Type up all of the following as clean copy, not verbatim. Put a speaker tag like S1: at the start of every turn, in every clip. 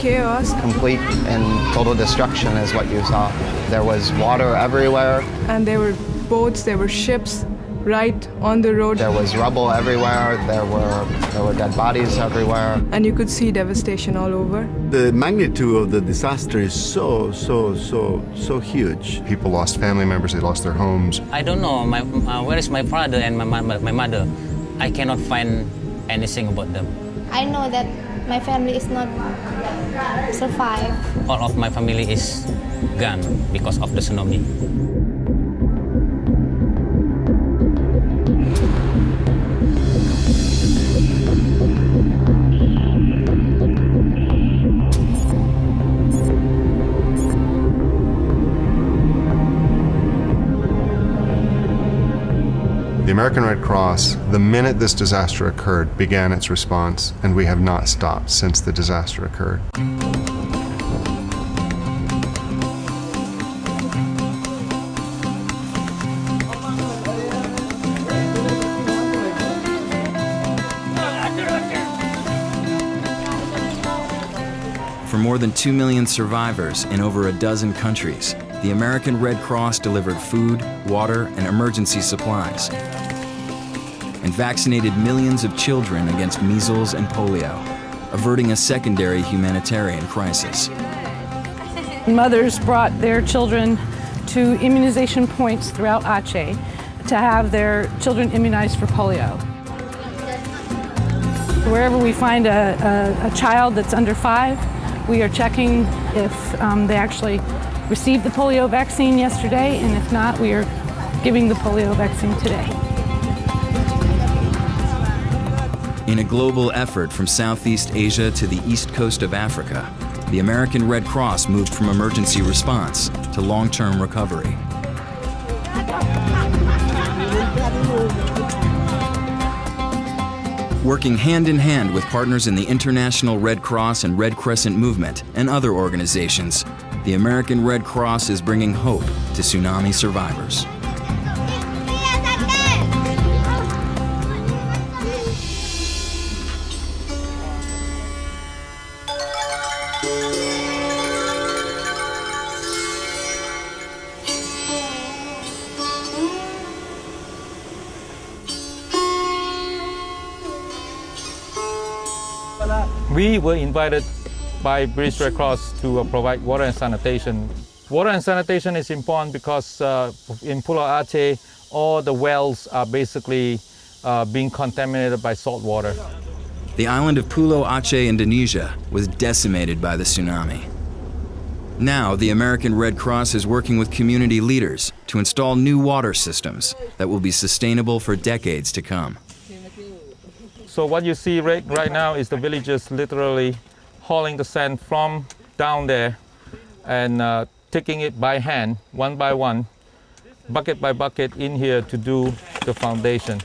S1: chaos.
S2: Complete and total destruction is what you saw. There was water everywhere.
S1: And there were boats, there were ships right on the road.
S2: There was rubble everywhere. There were dead bodies everywhere.
S1: And you could see devastation all over.
S3: The magnitude of the disaster is so huge.
S4: People lost family members, they lost their homes.
S5: I don't know where is my father and my mother. I cannot find anything about them.
S6: I know that my family is not survived.
S5: All of my family is gone because of the tsunami.
S4: The American Red Cross, the minute this disaster occurred, began its response, and we have not stopped since the disaster occurred.
S7: For more than 2 million survivors in over a dozen countries, the American Red Cross delivered food, water, and emergency supplies, and vaccinated millions of children against measles and polio, averting a secondary humanitarian crisis.
S8: Mothers brought their children to immunization points throughout Aceh to have their children immunized for polio. Wherever we find a child that's under 5, we are checking if they actually received the polio vaccine yesterday, and if not, we are giving the polio vaccine today.
S7: In a global effort from Southeast Asia to the east coast of Africa, the American Red Cross moved from emergency response to long-term recovery. Working hand in hand with partners in the International Red Cross and Red Crescent movement and other organizations, the American Red Cross is bringing hope to tsunami survivors.
S9: We were invited by British Red Cross to provide water and sanitation. Water and sanitation is important because in Pulau Aceh, all the wells are basically being contaminated by salt water.
S7: The island of Pulau Aceh, Indonesia, was decimated by the tsunami. Now, the American Red Cross is working with community leaders to install new water systems that will be sustainable for decades to come.
S9: So what you see right now is the villagers literally hauling the sand from down there and taking it by hand, one by one, bucket by bucket in here to do the foundation.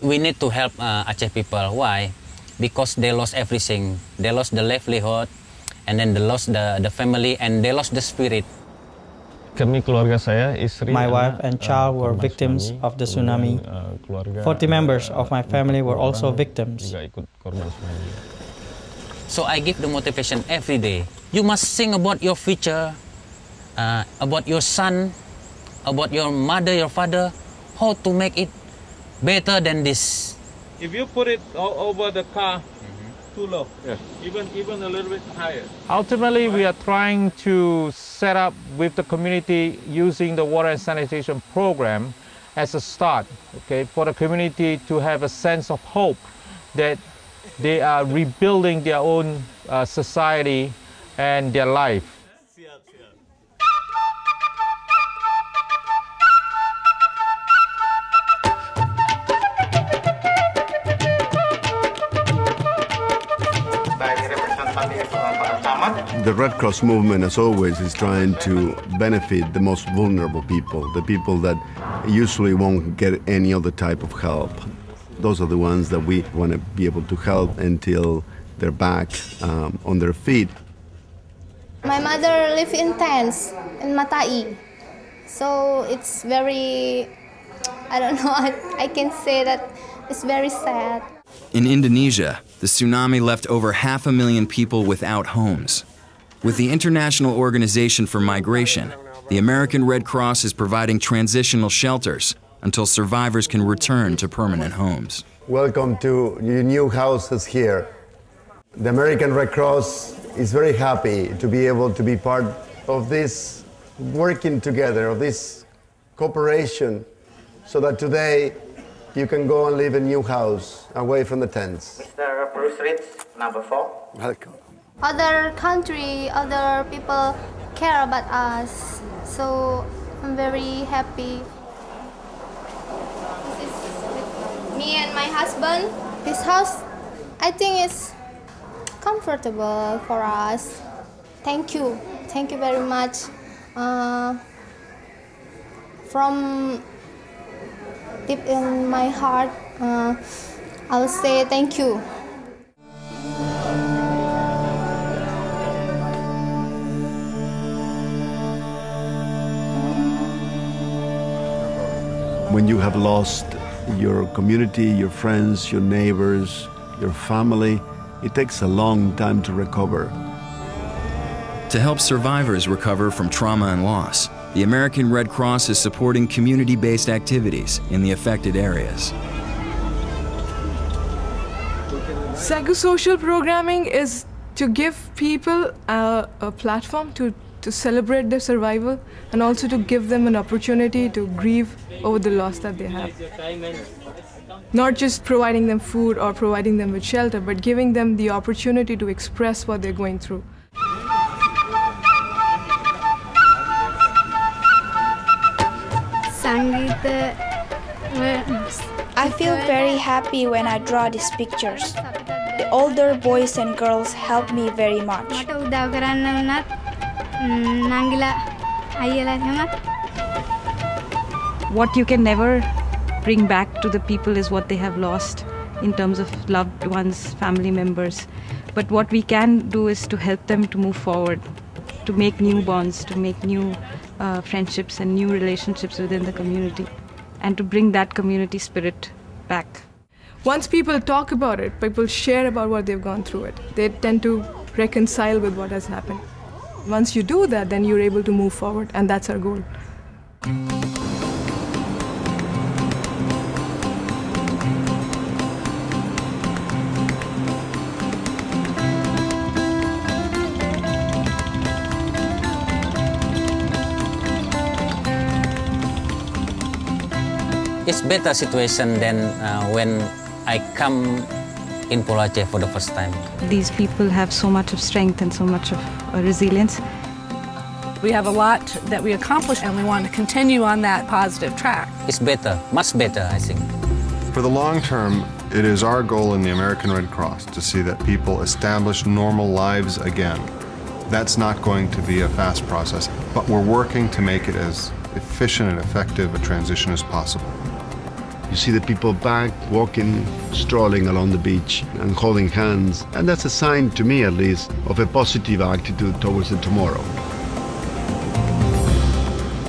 S5: We need to help Aceh people. Why? Because they lost everything. They lost the livelihood, and then they lost the family, and they lost the spirit.
S9: Kami keluarga saya, istri,
S10: my wife and child were victims of the tsunami. 40 members of my family were also victims.
S5: So I give the motivation every day. You must think about your future, about your son, about your mother, your father, how to make it better than this.
S9: If you put it over the car, too low, yeah. Even a little bit higher. Ultimately, we are trying to set up with the community using the water and sanitation program as a start, okay, for the community to have a sense of hope that they are rebuilding their own society and their life.
S3: The Red Cross movement, as always, is trying to benefit the most vulnerable people, the people that usually won't get any other type of help. Those are the ones that we want to be able to help until they're back on their feet.
S6: My mother lives in tents in Matai, so it's very, I don't know, I can say that it's very sad.
S7: In Indonesia, the tsunami left over 500,000 people without homes. With the International Organization for Migration, the American Red Cross is providing transitional shelters until survivors can return to permanent homes.
S3: Welcome to your new houses here. The American Red Cross is very happy to be able to be part of this working together, of this cooperation, so that today you can go and live in a new house away from the tents.
S11: Mr. Bruce Ritz, number 4.
S3: Welcome.
S6: Other country, other people care about us, so I'm very happy. This is with me and my husband. This house, I think, is comfortable for us. Thank you very much. From deep in my heart, I'll say thank you.
S3: When you have lost your community, your friends, your neighbors, your family, it takes a long time to recover.
S7: To help survivors recover from trauma and loss, the American Red Cross is supporting community-based activities in the affected areas.
S1: Psychosocial programming is to give people a platform to celebrate their survival and also to give them an opportunity to grieve over the loss that they have. Not just providing them food or providing them with shelter, but giving them the opportunity to express what they're going through.
S12: I feel very happy when I draw these pictures. The older boys and girls help me very much.
S13: What you can never bring back to the people is what they have lost in terms of loved ones, family members. But what we can do is to help them to move forward, to make new bonds, to make new friendships and new relationships within the community, and to bring that community spirit back.
S1: Once people talk about it, people share about what they've gone through it, they tend to reconcile with what has happened. Once you do that, then you're able to move forward, and that's our goal.
S5: It's better situation than when I come in Pulau Aceh for the first time.
S13: These people have so much of strength and so much of resilience.
S8: We have a lot that we accomplished, and we want to continue on that positive track.
S5: It's better, much better, I think.
S4: For the long term, it is our goal in the American Red Cross to see that people establish normal lives again. That's not going to be a fast process, but we're working to make it as efficient and effective a transition as possible.
S3: You see the people back walking, strolling along the beach and holding hands, and that's a sign, to me at least, of a positive attitude towards the tomorrow.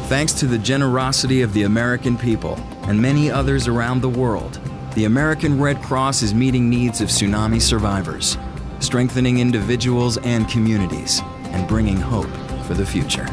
S7: Thanks to the generosity of the American people and many others around the world, the American Red Cross is meeting needs of tsunami survivors, strengthening individuals and communities, and bringing hope for the future.